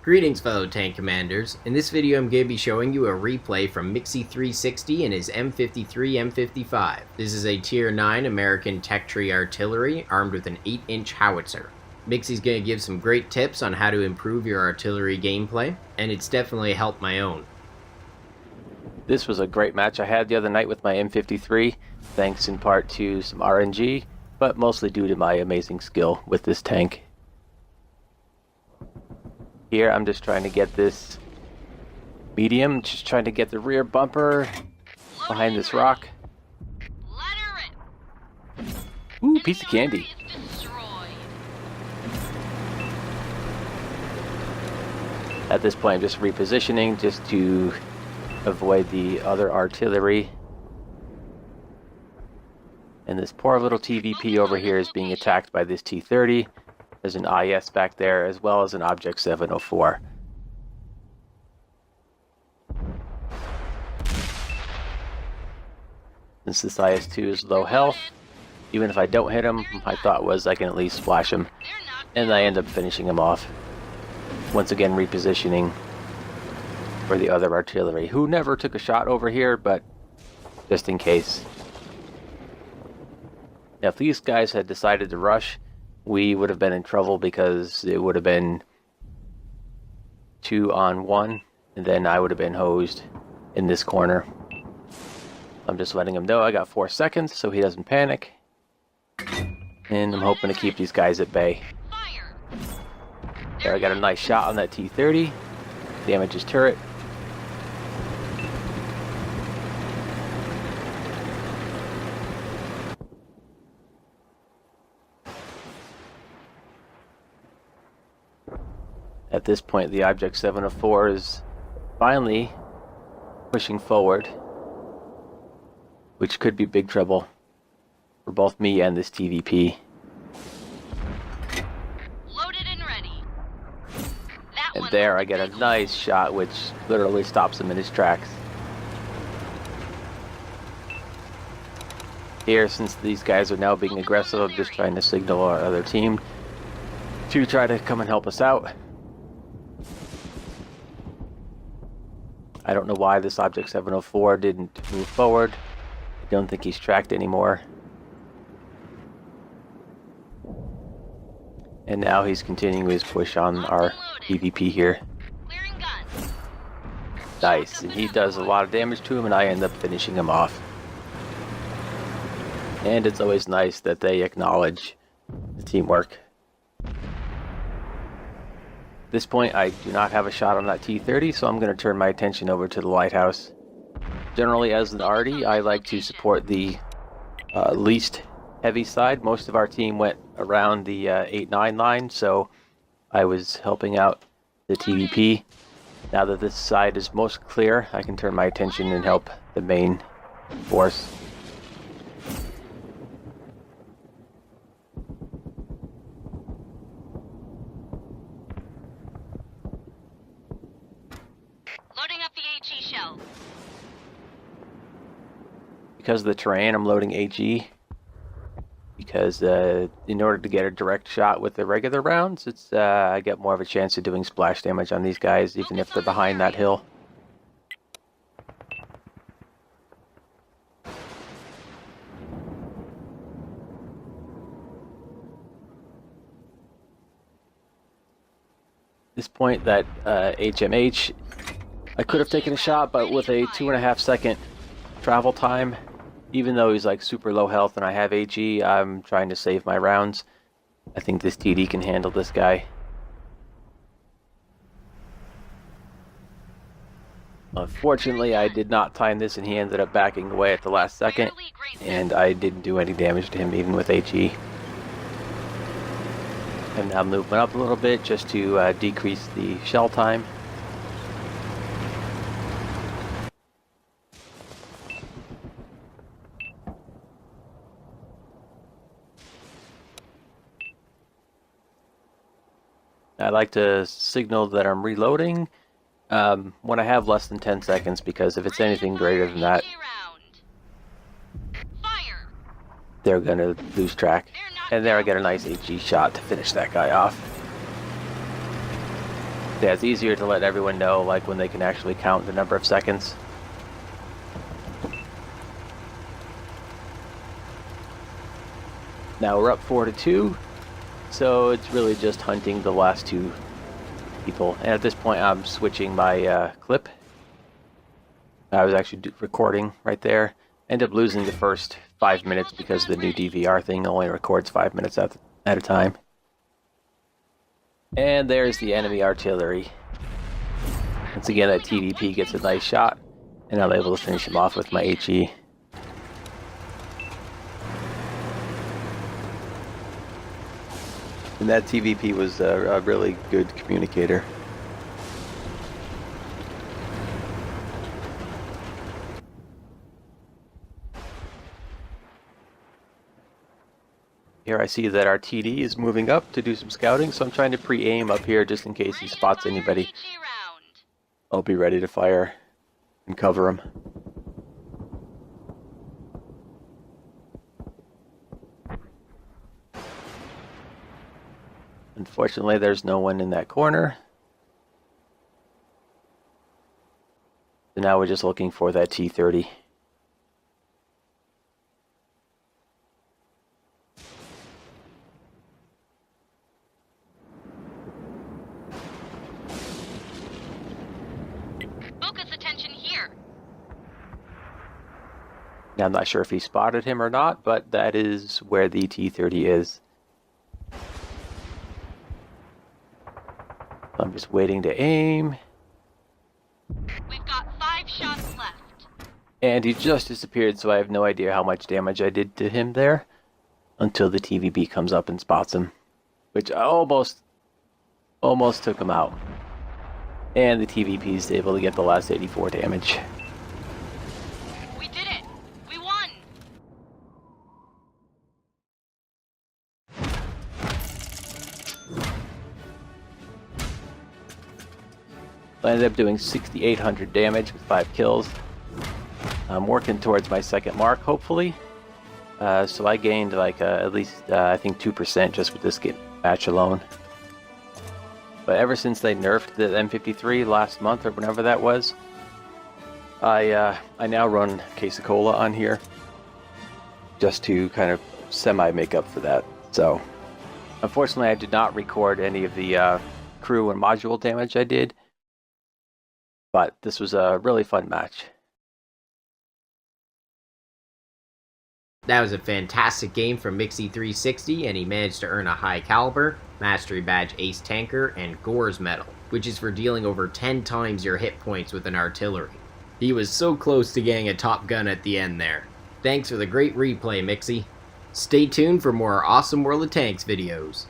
Greetings fellow tank commanders. In this video I'm going to be showing you a replay from Mixey360 and his M53 M55. This is a tier 9 American tech tree artillery armed with an 8-inch howitzer. Mixey's going to give some great tips on how to improve your artillery gameplay, and it's definitely helped my own. This was a great match I had the other night with my M53, thanks in part to some RNG, but mostly due to my amazing skill with this tank. Here I'm just trying to get this medium, just trying to get the rear bumper behind this rock. Ooh, piece of candy. At this point I'm just repositioning just to avoid the other artillery. And this poor little TVP over here is being attacked by this T-30. There's an IS back there, as well as an Object 704. Since this IS-2 is low health, even if I don't hit him, my thought was I can at least splash him. And I end up finishing him off. Once again repositioning for the other artillery, who never took a shot over here, but just in case. Now, if these guys had decided to rush, we would have been in trouble because it would have been 2-on-1, and then I would have been hosed in this corner. I'm just letting him know I got 4 seconds so he doesn't panic. And I'm hoping to keep these guys at bay. There, I got a nice shot on that T-30. Damage his turret. At this point, the Object 704 is finally pushing forward, which could be big trouble for both me and this TVP. Loaded and ready. And there I get a nice shot, which literally stops him in his tracks. Here, since these guys are now being aggressive, I'm just trying to signal our other team to try to come and help us out. I don't know why this Object 704 didn't move forward. I don't think he's tracked anymore. And now he's continuing his push on our PvP here. Nice, and he does a lot of damage to him, and I end up finishing him off. And it's always nice that they acknowledge the teamwork. At this point, I do not have a shot on that T-30, so I'm going to turn my attention over to the lighthouse. Generally, as an arty, I like to support the least heavy side. Most of our team went around the 8-9 line, so I was helping out the TVP. Now that this side is most clear, I can turn my attention and help the main force. Because of the terrain, I'm loading HE. Because in order to get a direct shot with the regular rounds, it's I get more of a chance of doing splash damage on these guys, even if they're behind that hill. At this point, that HMH, I could have taken a shot, but with a 2.5 second travel time, even though he's like super low health and I have HE, I'm trying to save my rounds. I think this TD can handle this guy. Unfortunately, I did not time this and he ended up backing away at the last second, and I didn't do any damage to him even with HE. I'm now moving up a little bit just to decrease the shell time. I like to signal that I'm reloading when I have less than 10 seconds, because if it's anything greater than that, they're going to lose track. And there I get a nice HE shot to finish that guy off. Yeah, it's easier to let everyone know, like, when they can actually count the number of seconds. Now we're up 4-2, so it's really just hunting the last two people. And at this point, I'm switching my clip. I was actually recording right there. Ended up losing the first 5 minutes because the new DVR thing only records 5 minutes at a time. And there's the enemy artillery. Once again, that TVP gets a nice shot, and I'm able to finish him off with my HE. And that TVP was a really good communicator. Here I see that our TD is moving up to do some scouting, so I'm trying to pre-aim up here just in case he spots anybody. I'll be ready to fire and cover him. Unfortunately, there's no one in that corner. So now we're just looking for that T-30. Focus attention here. Now I'm not sure if he spotted him or not, but that is where the T-30 is. I'm just waiting to aim. We've got 5 shots left. And he just disappeared, so I have no idea how much damage I did to him there until the TVB comes up and spots him, which almost took him out. And the TVP is able to get the last 84 damage. We did it. We won. I ended up doing 6,800 damage with 5 kills. I'm working towards my second mark, hopefully. So I gained like at least, I think 2% just with this match alone. But ever since they nerfed the M53 last month or whenever that was, I now run a case of cola on here just to kind of semi-make up for that. So unfortunately I did not record any of the crew and module damage I did. But this was a really fun match. That was a fantastic game from Mixey360, and he managed to earn a high caliber, Mastery Badge Ace Tanker, and Gore's Medal, which is for dealing over 10 times your hit points with an artillery. He was so close to getting a top gun at the end there. Thanks for the great replay, Mixey. Stay tuned for more awesome World of Tanks videos.